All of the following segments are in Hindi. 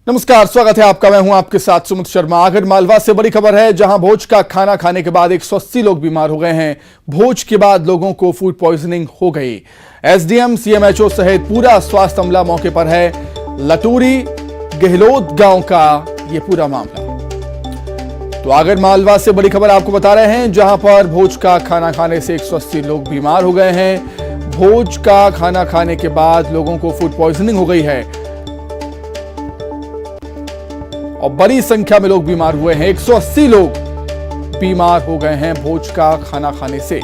नमस्कार, स्वागत है आपका। मैं हूं आपके साथ सुमित शर्मा। आगर मालवा से बड़ी खबर है, जहां भोज का खाना खाने के बाद 180 लोग बीमार हो गए हैं। भोज के बाद लोगों को फूड पॉइजनिंग हो गई। एसडीएम, सीएमएचओ सहित पूरा स्वास्थ्य अमला मौके पर है। लटूरी गहलोत गांव का ये पूरा मामला। तो आगर मालवा से बड़ी खबर आपको बता रहे हैं, जहां पर भोज का खाना खाने से 180 लोग बीमार हो गए हैं। भोज का खाना खाने के बाद लोगों को फूड पॉइजनिंग हो गई है और बड़ी संख्या में लोग बीमार हुए हैं। 180 लोग बीमार हो गए हैं भोज का खाना खाने से।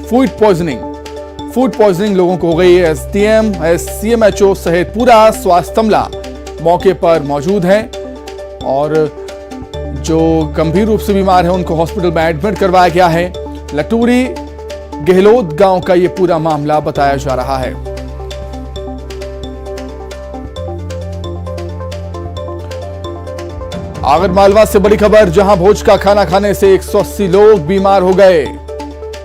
फूड पॉइजनिंग लोगों को हो गई है। एसडीएम, सीएमएचओ सहित पूरा स्वास्थ्य अमला मौके पर मौजूद है और जो गंभीर रूप से बीमार हैं उनको हॉस्पिटल में एडमिट करवाया गया है। लटूरी गहलोत गांव का यह पूरा मामला बताया जा रहा है। आगर मालवा से बड़ी खबर, जहां भोज का खाना खाने से 180 लोग बीमार हो गए।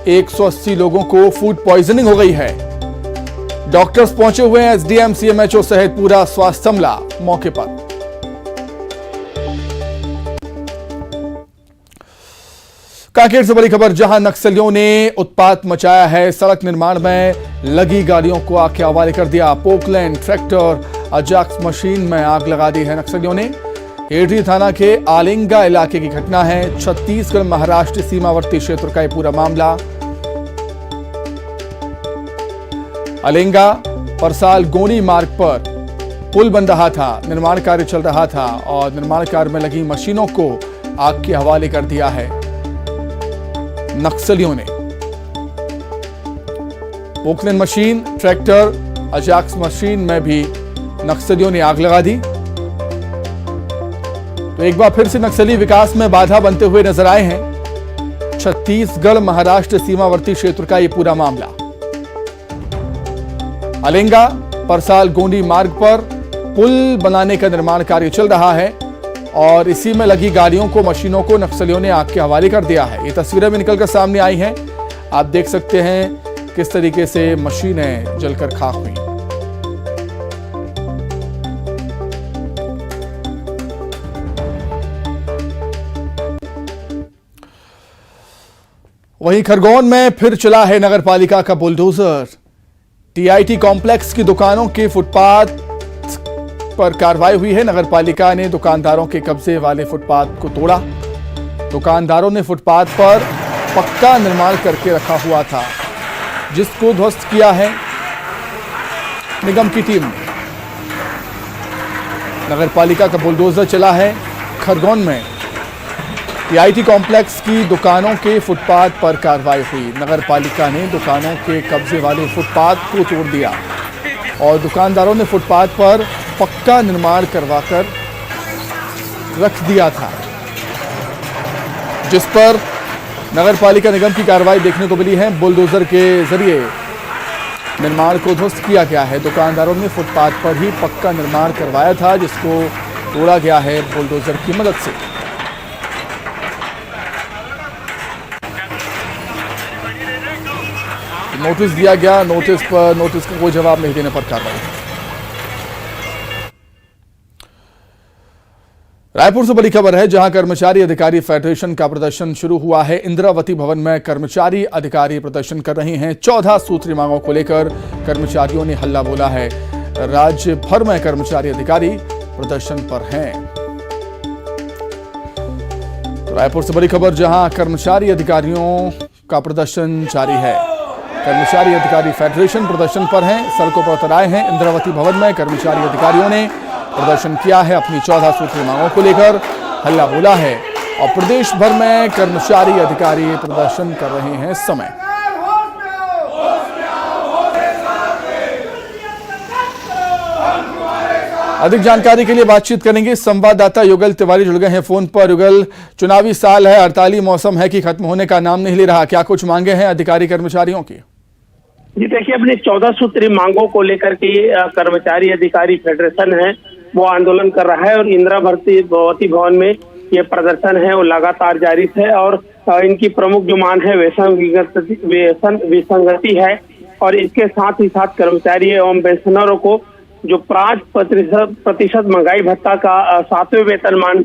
180 लोगों को फूड पॉइजनिंग हो गई है। डॉक्टर्स पहुंचे हुए हैं। एसडीएम, सीएमएचओ सहित पूरा स्वास्थ्य अमला मौके पर। कांकेर से बड़ी खबर, जहां नक्सलियों ने उत्पात मचाया है। सड़क निर्माण में लगी गाड़ियों को आग के हवाले कर दिया। पोकलैंड, ट्रैक्टर, अजाक्स मशीन में आग लगा दी है नक्सलियों ने। हेडरी थाना के आलिंगा इलाके की घटना है। छत्तीसगढ़ महाराष्ट्र सीमावर्ती क्षेत्र का यह पूरा मामला। आलिंगा परसाल गोनी मार्ग पर पुल बन रहा था, निर्माण कार्य चल रहा था और निर्माण कार्य में लगी मशीनों को आग के हवाले कर दिया है नक्सलियों ने। Poclain machine, tractor, Ajax machine में भी नक्सलियों ने आग लगा दी। तो एक बार फिर से नक्सली विकास में बाधा बनते हुए नजर आए हैं। छत्तीसगढ़ महाराष्ट्र सीमावर्ती क्षेत्र का यह पूरा मामला। आलिंगा परसाल गोंडी मार्ग पर पुल बनाने का निर्माण कार्य चल रहा है और इसी में लगी गाड़ियों को, मशीनों को नक्सलियों ने आग के हवाले कर दिया है। ये तस्वीरें भी निकलकर सामने आई हैं। आप देख सकते हैं किस तरीके से मशीनें जलकर खाक हुई। वहीं खरगोन में फिर चला है नगर पालिका का बुलडोजर। टीआईटी कॉम्प्लेक्स की दुकानों के फुटपाथ पर कार्रवाई हुई है। नगर पालिका ने दुकानदारों के कब्जे वाले फुटपाथ को तोड़ा। दुकानदारों ने फुटपाथ पर पक्का निर्माण करके रखा हुआ था, जिसको ध्वस्त किया है निगम की टीम ने। नगर पालिका का बुलडोजर चला है खरगोन में। टीआईटी कॉम्प्लेक्स की दुकानों के फुटपाथ पर कार्रवाई हुई। नगर पालिका ने दुकानों के कब्जे वाले फुटपाथ को तोड़ दिया और दुकानदारों ने फुटपाथ पर पक्का निर्माण करवाकर रख दिया था, जिस पर नगर पालिका निगम की कार्रवाई देखने को मिली है। बुलडोजर के जरिए निर्माण को ध्वस्त किया गया है। दुकानदारों ने फुटपाथ पर ही पक्का निर्माण करवाया था, जिसको तोड़ा गया है बुलडोजर की मदद से। नोटिस दिया गया, नोटिस का कोई जवाब नहीं देने पर कार्रवाई। रायपुर से बड़ी खबर है, जहां कर्मचारी अधिकारी फेडरेशन का प्रदर्शन शुरू हुआ है। इंद्रावती भवन में कर्मचारी अधिकारी प्रदर्शन कर रहे हैं। 14 सूत्री मांगों को लेकर कर्मचारियों ने हल्ला बोला है। राज्य भर में कर्मचारी अधिकारी प्रदर्शन पर हैं। तो रायपुर से बड़ी खबर, जहां कर्मचारी अधिकारियों का प्रदर्शन जारी है। कर्मचारी अधिकारी फेडरेशन प्रदर्शन पर हैं, सड़कों पर उतर आए हैं। इंद्रावती भवन में कर्मचारी अधिकारियों ने प्रदर्शन किया है। अपनी 14 सूत्री मांगों को लेकर हल्ला बोला है और प्रदेश भर में कर्मचारी अधिकारी प्रदर्शन कर रहे हैं इस समय। अधिक जानकारी के लिए बातचीत करेंगे। संवाददाता युगल तिवारी जुड़ गए हैं फोन पर। युगल, चुनावी साल है, हड़ताली मौसम है कि खत्म होने का नाम नहीं ले रहा, क्या कुछ मांगे हैं अधिकारी कर्मचारियों की? जी देखिए, अपनी 14 सूत्री मांगों को लेकर के कर्मचारी अधिकारी फेडरेशन है वो आंदोलन कर रहा है और इंद्रावती भवन में ये प्रदर्शन है वो लगातार जारी है। और इनकी प्रमुख जो मांग है वेतन विसंगति है और इसके साथ ही साथ कर्मचारी एवं पेंशनरों को जो 5% महंगाई भत्ता का 7वें वेतनमान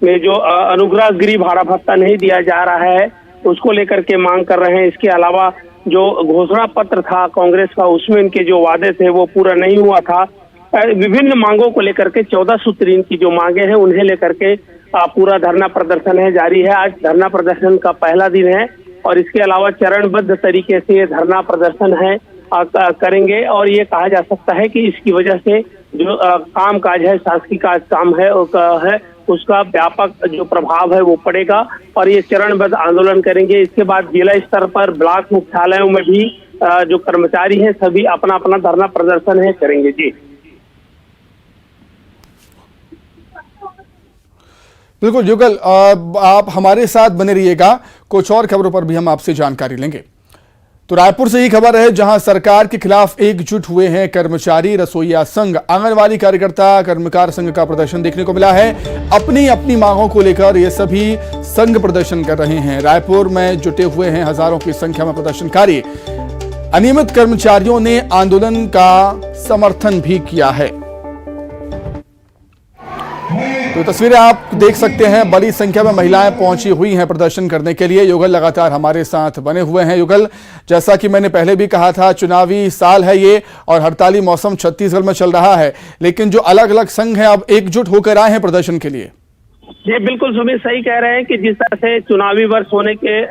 में जो अनुग्रह गृह भाड़ा भत्ता नहीं दिया जा रहा है उसको लेकर के मांग कर रहे हैं। इसके अलावा जो घोषणा पत्र था कांग्रेस का उसमें इनके जो वादे थे वो पूरा नहीं हुआ था। विभिन्न मांगों को लेकर के 14 सूत्री इनकी जो मांगे हैं उन्हें लेकर के पूरा धरना प्रदर्शन है जारी है। आज धरना प्रदर्शन का पहला दिन है और इसके अलावा चरणबद्ध तरीके से ये धरना प्रदर्शन है करेंगे और ये कहा जा सकता है कि इसकी वजह से जो काम काज है शासकीय काम है उसका व्यापक जो प्रभाव है वो पड़ेगा और ये चरणबद्ध आंदोलन करेंगे। इसके बाद जिला स्तर पर ब्लॉक मुख्यालयों में भी जो कर्मचारी हैं सभी अपना अपना धरना प्रदर्शन है करेंगे। जी बिल्कुल युगल, आप हमारे साथ बने रहिएगा, कुछ और खबरों पर भी हम आपसे जानकारी लेंगे। तो रायपुर से ही खबर है जहां सरकार के खिलाफ एकजुट हुए हैं कर्मचारी, रसोइया संघ, आंगनवाड़ी कार्यकर्ता, कर्मकार संघ का प्रदर्शन देखने को मिला है। अपनी अपनी मांगों को लेकर ये सभी संघ प्रदर्शन कर रहे हैं। रायपुर में जुटे हुए हैं हजारों की संख्या में प्रदर्शनकारी। अनियमित कर्मचारियों ने आंदोलन का समर्थन भी किया है। तो तस्वीरें आप देख सकते हैं, बड़ी संख्या में महिलाएं पहुंची हुई हैं प्रदर्शन करने के लिए। युगल लगातार हमारे साथ बने हुए हैं। युगल, जैसा कि मैंने पहले भी कहा था, चुनावी साल है ये और हड़ताली मौसम छत्तीसगढ़ में चल रहा है, लेकिन जो अलग अलग संघ हैं अब एकजुट होकर आए हैं प्रदर्शन के लिए। ये बिल्कुल सुमित सही कह रहे हैं कि जिस तरह से चुनावी वर्ष होने के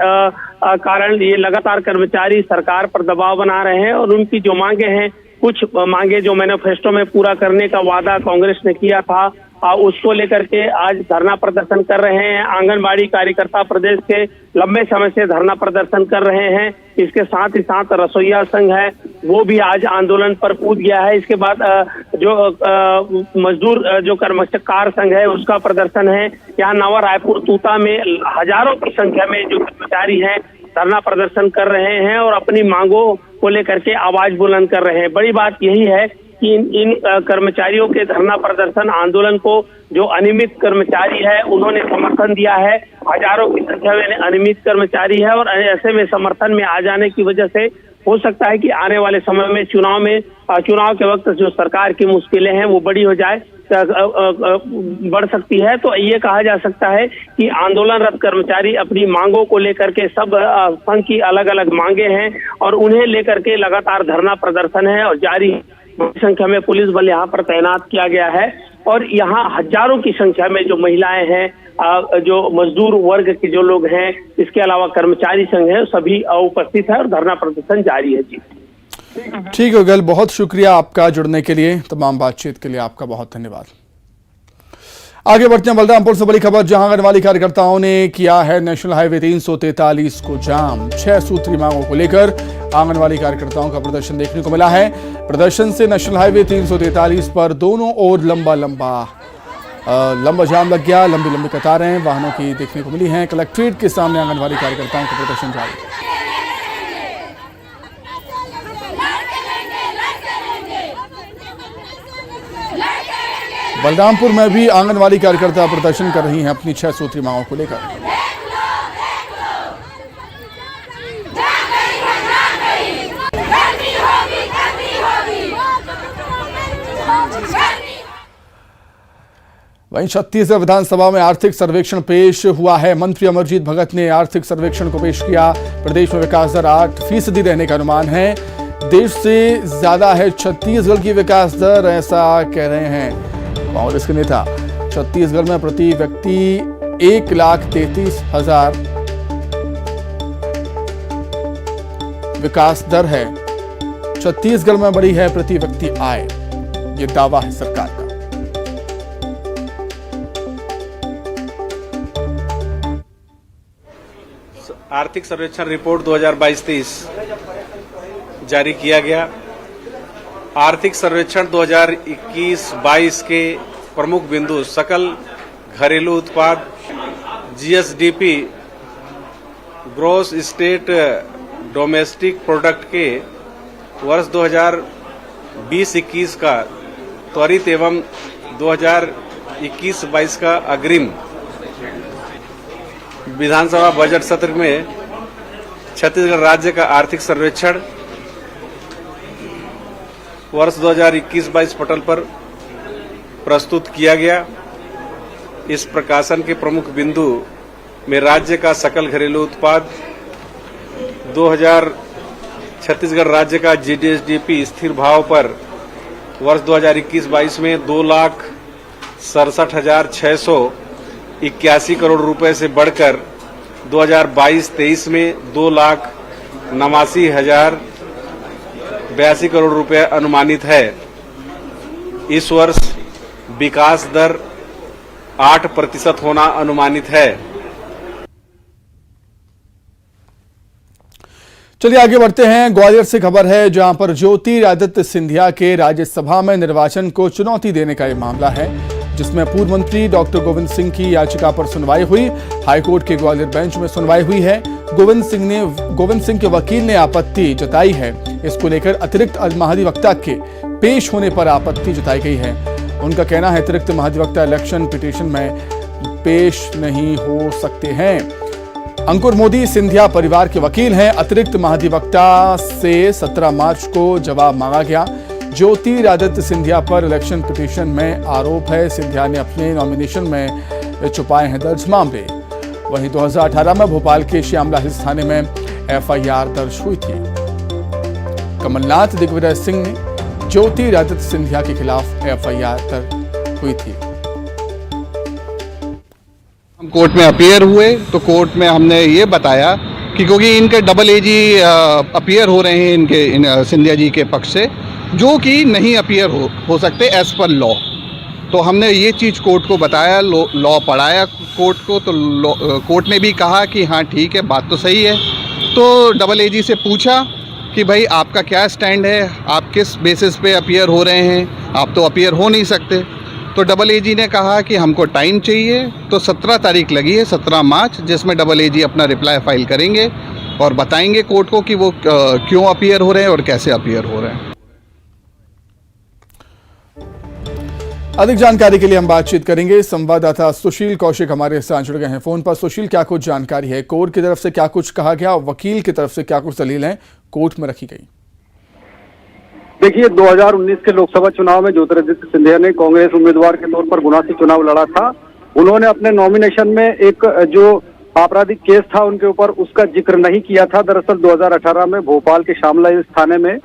कारण ये लगातार कर्मचारी सरकार पर दबाव बना रहे हैं और उनकी जो मांगे हैं, कुछ मांगे जो मैनिफेस्टो में पूरा करने का वादा कांग्रेस ने किया था उसको लेकर के आज धरना प्रदर्शन कर रहे हैं। आंगनबाड़ी कार्यकर्ता प्रदेश के लंबे समय से धरना प्रदर्शन कर रहे हैं। इसके साथ ही साथ रसोइया संघ है वो भी आज आंदोलन पर कूद गया है। इसके बाद जो मजदूर जो कर्मकार संघ है उसका प्रदर्शन है। यहाँ नवा रायपुर तूता में हजारों की संख्या में जो कर्मचारी हैं धरना प्रदर्शन कर रहे हैं और अपनी मांगों को लेकर के आवाज बुलंद कर रहे हैं। बड़ी बात यही है कि इन कर्मचारियों के धरना प्रदर्शन आंदोलन को जो अनियमित कर्मचारी है उन्होंने समर्थन दिया है। हजारों की संख्या में अनियमित कर्मचारी है और ऐसे में समर्थन में आ जाने की वजह से हो सकता है कि आने वाले समय में चुनाव के वक्त जो सरकार की मुश्किलें हैं वो बड़ी हो जाए, बढ़ सकती है। तो ये कहा जा सकता है कि आंदोलनरत कर्मचारी अपनी मांगों को लेकर के सब संघ की अलग अलग मांगे हैं और उन्हें लेकर के लगातार धरना प्रदर्शन है और जारी बड़ी संख्या में पुलिस बल यहाँ पर तैनात किया गया है और यहाँ हजारों की संख्या में जो महिलाएं हैं, जो मजदूर वर्ग के जो लोग हैं, इसके अलावा कर्मचारी संघ है, सभी उपस्थित है और धरना प्रदर्शन जारी है। जी ठीक है गल, बहुत शुक्रिया आपका जुड़ने के लिए, तमाम बातचीत के लिए आपका बहुत धन्यवाद। आगे बढ़ते हैं बलरामपुर से बड़ी खबर, जहां आंगनवाड़ी कार्यकर्ताओं ने किया है नेशनल हाईवे 343 को जाम। 6 सूत्री मांगों को लेकर आंगनवाड़ी कार्यकर्ताओं का प्रदर्शन देखने को मिला है। प्रदर्शन से नेशनल हाईवे 343 पर दोनों ओर लंबा जाम लग गया। लंबी कतारें वाहनों की देखने को मिली हैं। कलेक्ट्रेट के सामने आंगनवाड़ी कार्यकर्ताओं का प्रदर्शन जारी है। बलरामपुर में भी आंगनवाड़ी कार्यकर्ता प्रदर्शन कर रही हैं अपनी 6 सूत्री मांगों को लेकर। वहीं छत्तीसगढ़ विधानसभा में आर्थिक सर्वेक्षण पेश हुआ है। मंत्री अमरजीत भगत ने आर्थिक सर्वेक्षण को पेश किया। प्रदेश में विकास दर 8% रहने का अनुमान है। देश से ज्यादा है छत्तीसगढ़ की विकास दर, ऐसा कह रहे हैं कांग्रेस के नेता। छत्तीसगढ़ में प्रति व्यक्ति 1,33,000 विकास दर है। छत्तीसगढ़ में बड़ी है प्रति व्यक्ति आय, ये दावा है सरकार का। आर्थिक सर्वेक्षण रिपोर्ट 2022-23 जारी किया गया। आर्थिक सर्वेक्षण 2021-22 के प्रमुख बिंदु सकल घरेलू उत्पाद, GSDP, gross state domestic product के वर्ष 2020-21 का त्वरित एवं 2021-22 का अग्रिम विधानसभा बजट सत्र में छत्तीसगढ़ राज्य का आर्थिक सर्वेक्षण वर्ष 2021-22 पटल पर प्रस्तुत किया गया। इस प्रकाशन के प्रमुख बिंदु में राज्य का सकल घरेलू उत्पाद, 2000 छत्तीसगढ़ राज्य का जीडीपी स्थिर भाव पर वर्ष 2021-22 में 2,67,681 करोड़ रुपए से बढ़कर 2022-23 में 2,89,082 करोड़ रुपए अनुमानित है। इस वर्ष विकास दर 8% होना अनुमानित है। चलिए आगे बढ़ते हैं। ग्वालियर से खबर है जहां पर ज्योतिरादित्य सिंधिया के राज्यसभा में निर्वाचन को चुनौती देने का यह मामला है, जिसमें पूर्व मंत्री डॉक्टर गोविंद सिंह की याचिका पर सुनवाई हुई। हाईकोर्ट के ग्वालियर बेंच में सुनवाई हुई है। गोविंद सिंह के वकील ने आपत्ति जताई है। इसको लेकर अतिरिक्त महाधिवक्ता के पेश होने पर आपत्ति जताई गई है। उनका कहना है अतिरिक्त महाधिवक्ता इलेक्शन पिटीशन में पेश नहीं हो सकते हैं। अंकुर मोदी सिंधिया परिवार के वकील हैं। अतिरिक्त महाधिवक्ता से 17 मार्च को जवाब मांगा गया। ज्योतिरादित्य सिंधिया पर इलेक्शन पिटीशन में आरोप है। सिंधिया ने अपने नॉमिनेशन में छुपाए हैं दर्ज मामले। वहीं 2018 में भोपाल के श्यामला हिल्स थाने में एफआईआर दर्ज हुई थी। कमलनाथ दिग्विजय सिंह ने ज्योतिरादित्य सिंधिया के खिलाफ एफआईआर दर्ज हुई थी। हम कोर्ट में अपीयर हुए तो कोर्ट में हमने ये बताया कि क्योंकि इनके डबल एजी अपीयर हो रहे हैं इनके सिंधिया जी के पक्ष से, जो कि नहीं अपीयर हो सकते एज पर लॉ। तो हमने ये चीज़ कोर्ट को बताया, लॉ पढ़ाया कोर्ट को, तो कोर्ट ने भी कहा कि हाँ ठीक है, बात तो सही है। तो डबल एजी से पूछा कि भाई आपका क्या स्टैंड है, आप किस बेसिस पे अपीयर हो रहे हैं, आप तो अपीयर हो नहीं सकते। तो डबल एजी ने कहा कि हमको टाइम चाहिए। तो 17 तारीख लगी है, 17 मार्च, जिसमें डबल एजी अपना रिप्लाई फाइल करेंगे और बताएंगे कोर्ट को कि वो क्यों अपीयर हो रहे हैं और कैसे अपीयर हो रहे हैं। अधिक जानकारी के लिए हम बातचीत करेंगे। संवाददाता सुशील कौशिक हमारे साथ जुड़ गए हैं फोन पर। सुशील, क्या कुछ जानकारी है? कोर्ट की तरफ से क्या कुछ कहा गया, वकील की तरफ से क्या कुछ दलीलें कोर्ट में रखी गई? देखिए, 2019 के लोकसभा चुनाव में ज्योतिरादित्य सिंधिया ने कांग्रेस उम्मीदवार के तौर पर गुना से चुनाव लड़ा था। उन्होंने अपने नॉमिनेशन में एक जो आपराधिक केस था उनके ऊपर, उसका जिक्र नहीं किया था। दरअसल 2018 में भोपाल के श्यामला हिल्स थाने में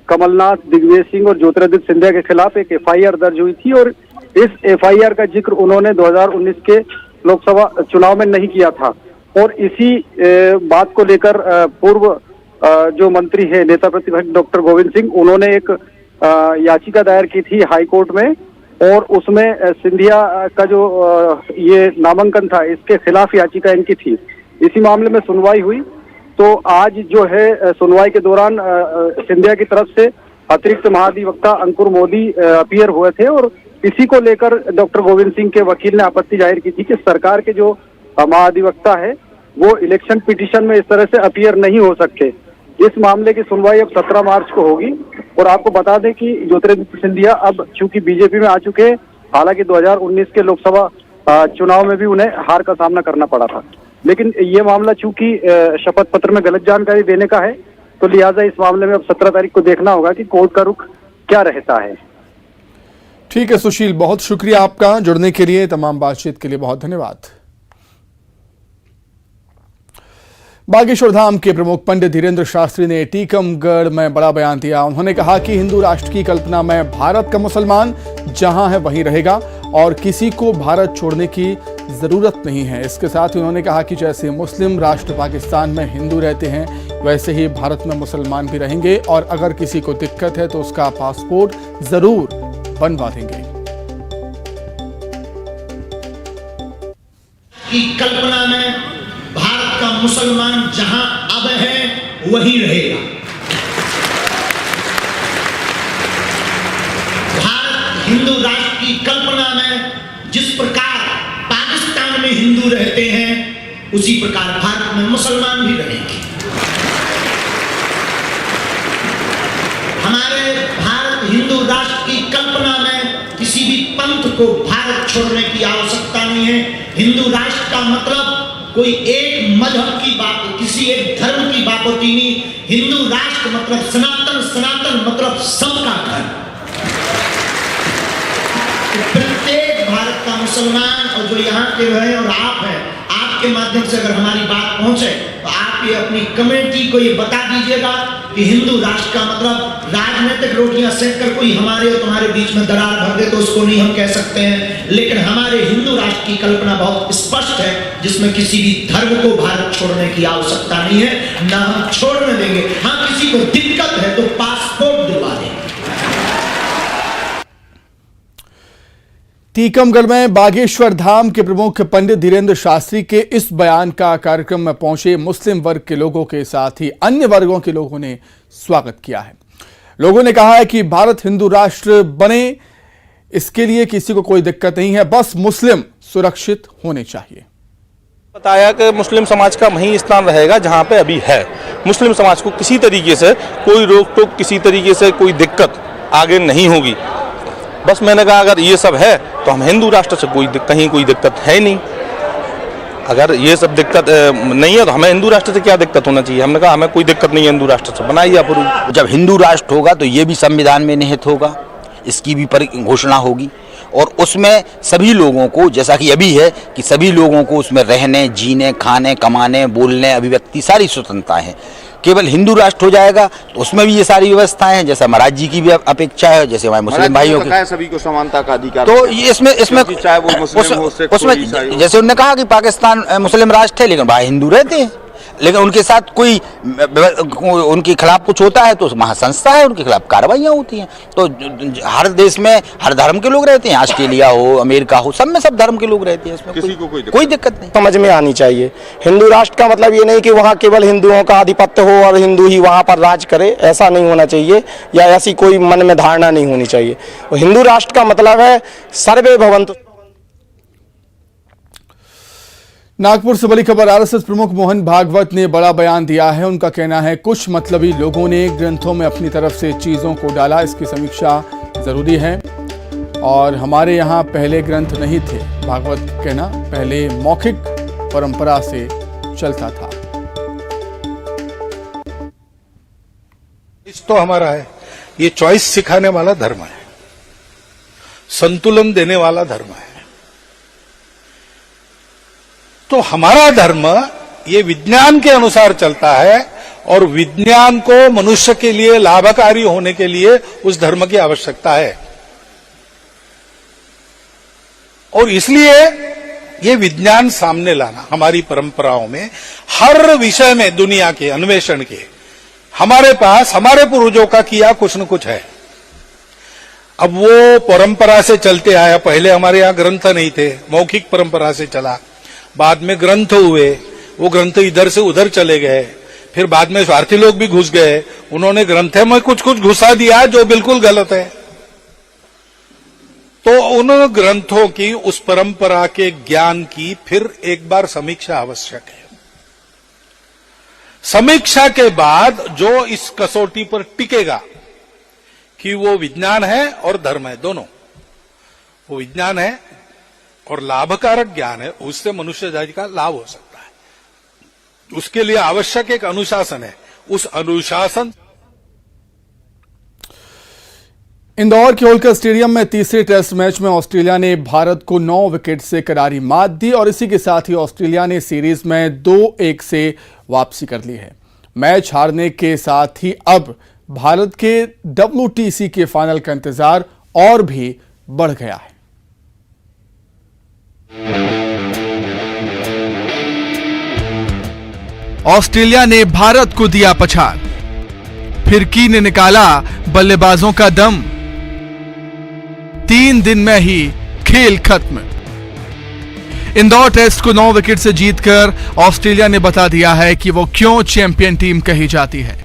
कमलनाथ, दिग्विजय सिंह और ज्योतिरादित्य सिंधिया के खिलाफ एक एफआईआर दर्ज हुई थी और इस एफआईआर का जिक्र उन्होंने 2019 के लोकसभा चुनाव में नहीं किया था। और इसी बात को लेकर पूर्व जो मंत्री है, नेता प्रतिपक्ष डॉक्टर गोविंद सिंह, उन्होंने एक याचिका दायर की थी हाई कोर्ट में और उसमें सिंधिया का जो ये नामांकन था, इसके खिलाफ याचिका इनकी थी। इसी मामले में सुनवाई हुई। तो आज जो है सुनवाई के दौरान सिंधिया की तरफ से अतिरिक्त महाधिवक्ता अंकुर मोदी अपीयर हुए थे और इसी को लेकर डॉक्टर गोविंद सिंह के वकील ने आपत्ति जाहिर की थी कि सरकार के जो महाधिवक्ता है वो इलेक्शन पिटीशन में इस तरह से अपीयर नहीं हो सकते। इस मामले की सुनवाई अब 17 मार्च को होगी। और आपको बता दें कि ज्योतिरादित्य सिंधिया अब चूंकि बीजेपी में आ चुके हैं, हालांकि 2019 के लोकसभा चुनाव में भी उन्हें हार का सामना करना पड़ा था, लेकिन ये मामला चूंकि शपथ पत्र में गलत जानकारी देने का है, तो लिहाजा इस मामले में अब 17 तारीख को देखना होगा कि कोर्ट का रुख क्या रहता है। ठीक है सुशील, बहुत शुक्रिया आपका जुड़ने के लिए, तमाम बातचीत के लिए बहुत धन्यवाद। बागेश्वर धाम के प्रमुख पंडित धीरेन्द्र शास्त्री ने टीकमगढ़ में बड़ा बयान दिया। उन्होंने कहा कि हिंदू राष्ट्र की कल्पना में भारत का मुसलमान जहां है वहीं रहेगा और किसी को भारत छोड़ने की जरूरत नहीं है। इसके साथ ही उन्होंने कहा कि जैसे मुस्लिम राष्ट्र पाकिस्तान में हिंदू रहते हैं, वैसे ही भारत में मुसलमान भी रहेंगे और अगर किसी को दिक्कत है तो उसका पासपोर्ट जरूर बनवा देंगे। की कल्पना में भारत का मुसलमान जहां अब है वहीं रहेगा। भारत हिंदू राष्ट्र की कल्पना में जिस प्रकार पाकिस्तान में हिंदू रहते हैं, उसी प्रकार भारत में मुसलमान भी रहेंगे। हमारे भारत हिंदू राष्ट्र की कल्पना में किसी भी पंथ को भारत छोड़ने की आवश्यकता नहीं है। हिंदू राष्ट्र का मतलब कोई एक मजहब की बात, किसी एक धर्म की बात होती नहीं। हिंदू राष्ट्र मतलब सनातन, सनातन मतलब सबका धर्म। मुसलमान और जो यहाँ के हैं और आप हैं, आपके माध्यम से अगर हमारी बात पहुंचे तो आप ये अपनी कमेटी को ये बता दीजिएगा कि हिंदू राष्ट्र का मतलब राजनीतिक रोटियां सेक कर कोई हमारे और तुम्हारे बीच में दरार भर दे तो उसको नहीं हम कह सकते हैं। लेकिन हमारे हिंदू राष्ट्र की कल्पना बहुत स्पष्ट है, जिसमें किसी भी धर्म को भारत छोड़ने की आवश्यकता नहीं है, ना हम छोड़ने देंगे। हाँ, किसी को दिक्कत है तो पासपोर्ट दिलवा देंगे। टीकमगढ़ में बागेश्वर धाम के प्रमुख पंडित धीरेन्द्र शास्त्री के इस बयान का कार्यक्रम में पहुंचे मुस्लिम वर्ग के लोगों के साथ ही अन्य वर्गों के लोगों ने स्वागत किया है। लोगों ने कहा है कि भारत हिंदू राष्ट्र बने, इसके लिए किसी को कोई दिक्कत नहीं है, बस मुस्लिम सुरक्षित होने चाहिए। बताया कि मुस्लिम समाज का वही स्थान रहेगा जहां पे अभी है। मुस्लिम समाज को किसी तरीके से कोई रोक टोक, किसी तरीके से कोई दिक्कत आगे नहीं होगी। बस मैंने कहा अगर ये सब है तो हम हिंदू राष्ट्र से कहीं कोई दिक्कत है नहीं। अगर ये सब दिक्कत नहीं है तो हमें हिंदू राष्ट्र से क्या दिक्कत होना चाहिए। हमने कहा हमें कोई दिक्कत नहीं है हिंदू राष्ट्र से, बनाइए आप। जब हिंदू राष्ट्र होगा तो ये भी संविधान में निहित होगा, इसकी भी घोषणा होगी और उसमें सभी लोगों को, जैसा कि अभी है कि सभी लोगों को उसमें रहने, जीने, खाने, कमाने, बोलने, अभिव्यक्ति सारी स्वतंत्रता है। केवल हिंदू राष्ट्र हो जाएगा तो उसमें भी ये सारी व्यवस्थाएं हैं, जैसा महाराज जी की भी अपेक्षा है, जैसे हमारे मुस्लिम भाइयों की। सभी को समानता का अधिकार, तो इसमें चाहे वो मुस्लिम हो, सिख हो, उसमें जैसे उन्होंने कहा कि पाकिस्तान मुस्लिम राष्ट्र है लेकिन वहाँ हिंदू रहते हैं, लेकिन उनके साथ कोई उनके खिलाफ कुछ होता है तो महासंस्था है, उनके खिलाफ कार्रवाइयाँ होती हैं। तो हर देश में हर धर्म के लोग रहते हैं, ऑस्ट्रेलिया हो, अमेरिका हो, सब में सब धर्म के लोग रहते हैं, इसमें किसी को कोई दिक्कत नहीं। समझ में आनी चाहिए। हिंदू राष्ट्र का मतलब ये नहीं कि वहाँ केवल हिंदुओं का आधिपत्य हो और हिंदू ही वहाँ पर राज करे, ऐसा नहीं होना चाहिए, या ऐसी कोई मन में धारणा नहीं होनी चाहिए। हिंदू राष्ट्र का मतलब है सर्वे भवन्तु। नागपुर से बड़ी खबर, आरएसएस प्रमुख मोहन भागवत ने बड़ा बयान दिया है। उनका कहना है कुछ मतलबी लोगों ने ग्रंथों में अपनी तरफ से चीजों को डाला, इसकी समीक्षा जरूरी है और हमारे यहाँ पहले ग्रंथ नहीं थे। भागवत कहना पहले मौखिक परंपरा से चलता था। इस तो हमारा है, ये चॉइस सिखाने वाला धर्म है, संतुलन देने वाला धर्म है। तो हमारा धर्म ये विज्ञान के अनुसार चलता है और विज्ञान को मनुष्य के लिए लाभकारी होने के लिए उस धर्म की आवश्यकता है। और इसलिए ये विज्ञान सामने लाना हमारी परंपराओं में, हर विषय में दुनिया के अन्वेषण के हमारे पास हमारे पूर्वजों का किया कुछ न कुछ है। अब वो परंपरा से चलते आया, पहले हमारे यहाँ ग्रंथ नहीं थे, मौखिक परंपरा से चला, बाद में ग्रंथ हुए, वो ग्रंथ इधर से उधर चले गए, फिर बाद में स्वार्थी लोग भी घुस गए, उन्होंने ग्रंथ में कुछ कुछ घुसा दिया जो बिल्कुल गलत है। तो उन ग्रंथों की, उस परंपरा के ज्ञान की फिर एक बार समीक्षा आवश्यक है। समीक्षा के बाद जो इस कसौटी पर टिकेगा कि वो विज्ञान है और धर्म है, दोनों, वो विज्ञान है और लाभकारक ज्ञान है, उससे मनुष्य जाति का लाभ हो सकता है। उसके लिए आवश्यक एक अनुशासन है, उस अनुशासन। इंदौर के होलकर स्टेडियम में तीसरे टेस्ट मैच में ऑस्ट्रेलिया ने भारत को 9 विकेट से करारी मात दी और इसी के साथ ही ऑस्ट्रेलिया ने सीरीज में 2-1 से वापसी कर ली है। मैच हारने के साथ ही अब भारत के WTC के फाइनल का इंतजार और भी बढ़ गया है। ऑस्ट्रेलिया ने भारत को दिया पछाड़, फिरकी ने निकाला बल्लेबाजों का दम, 3 दिन में ही खेल खत्म। इंदौर टेस्ट को 9 विकेट से जीतकर ऑस्ट्रेलिया ने बता दिया है कि वो क्यों चैंपियन टीम कही जाती है।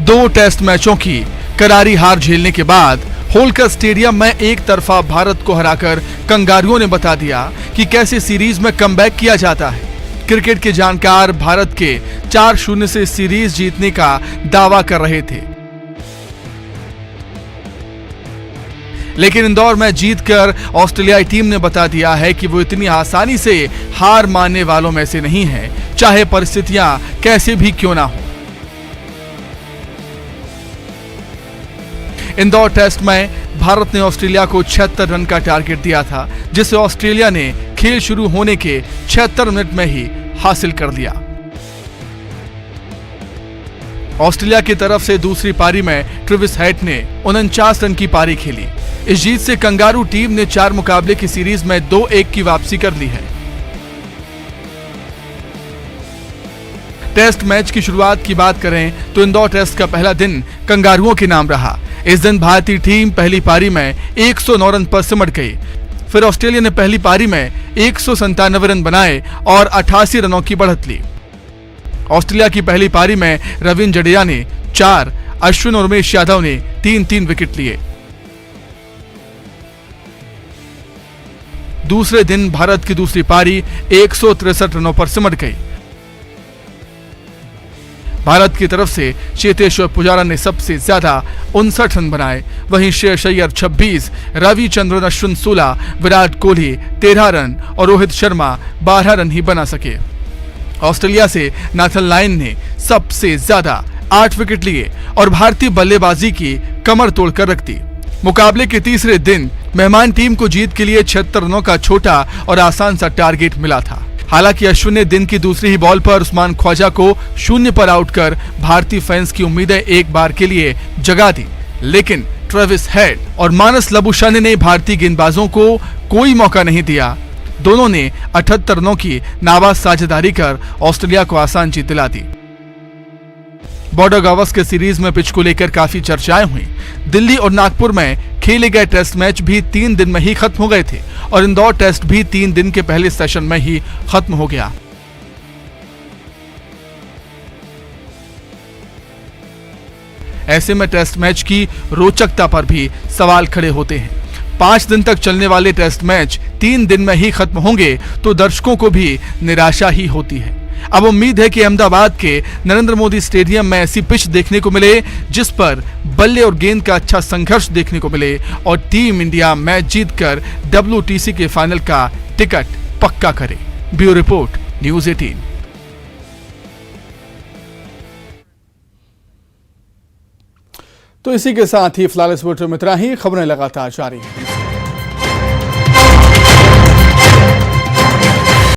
2 टेस्ट मैचों की करारी हार झेलने के बाद होलकर स्टेडियम में एक तरफा भारत को हराकर कंगारुओं ने बता दिया कि कैसे सीरीज में कमबैक किया जाता है। क्रिकेट के जानकार भारत के 4-0 से सीरीज जीतने का दावा कर रहे थे, लेकिन इंदौर में जीतकर ऑस्ट्रेलियाई टीम ने बता दिया है कि वो इतनी आसानी से हार मानने वालों में से नहीं है, चाहे परिस्थितियां कैसे भी क्यों ना हो। इंदौर टेस्ट में भारत ने ऑस्ट्रेलिया को 76 रन का टारगेट दिया था, जिसे ऑस्ट्रेलिया ने खेल शुरू होने के 76 मिनट में ही हासिल कर लिया। ऑस्ट्रेलिया की तरफ से दूसरी पारी में ट्रेविस हेड ने 49 रन की पारी खेली। इस जीत से कंगारू टीम ने 4 मुकाबले की सीरीज में 2-1 की वापसी कर ली है। टेस्ट मैच की शुरुआत की बात करें तो इंदौर टेस्ट का पहला दिन कंगारुओं के नाम रहा। इस दिन भारतीय टीम पहली पारी में 109 रन पर सिमट गई। फिर ऑस्ट्रेलिया ने पहली पारी में 197 रन बनाए और 88 रनों की बढ़त ली। ऑस्ट्रेलिया की पहली पारी में रविंद्र जडेजा ने 4, अश्विन और उमेश यादव ने 3-3 विकेट लिए। दूसरे दिन भारत की दूसरी पारी 163 रनों पर सिमट गई। भारत की तरफ से चेतेश्वर पुजारा ने सबसे ज्यादा 59 रन बनाए, वहीं श्रेयस अय्यर 26, रविचंद्रन अश्विन 16, विराट कोहली 13 रन और रोहित शर्मा 12 रन ही बना सके। ऑस्ट्रेलिया से नाथन लायन ने सबसे ज्यादा 8 विकेट लिए और भारतीय बल्लेबाजी की कमर तोड़कर रख दी। मुकाबले के तीसरे दिन मेहमान टीम को जीत के लिए 76 रनों का छोटा और आसान सा टारगेट मिला था। हालांकि अश्विन ने दिन की दूसरी ही बॉल पर उस्मान ख्वाजा को 0 पर आउट कर भारतीय फैंस की उम्मीदें एक बार के लिए जगा दी, लेकिन ट्रेविस हेड और मानस लबुशाने ने भारतीय गेंदबाजों को कोई मौका नहीं दिया। दोनों ने 78 रनों की नाबाद साझेदारी कर ऑस्ट्रेलिया को आसान जीत दिला दी। बॉर्डर गावस्कर सीरीज में पिच को लेकर काफी चर्चाएं हुई। दिल्ली और नागपुर में खेले गए टेस्ट मैच भी 3 दिन में ही खत्म हो गए थे और इंदौर टेस्ट भी 3 दिन के पहले सेशन में ही खत्म हो गया। ऐसे में टेस्ट मैच की रोचकता पर भी सवाल खड़े होते हैं। 5 दिन तक चलने वाले टेस्ट मैच 3 दिन में ही खत्म होंगे तो दर्शकों को भी निराशा ही होती है। अब उम्मीद है कि अहमदाबाद के नरेंद्र मोदी स्टेडियम में ऐसी पिच देखने को मिले जिस पर बल्ले और गेंद का अच्छा संघर्ष देखने को मिले और टीम इंडिया मैच जीतकर WTC के फाइनल का टिकट पक्का करे। Bureau report, news 18। तो इसी के साथ ही फिलहाल इस बुलेटिन में इतना ही। खबरें लगातार जारी हैं।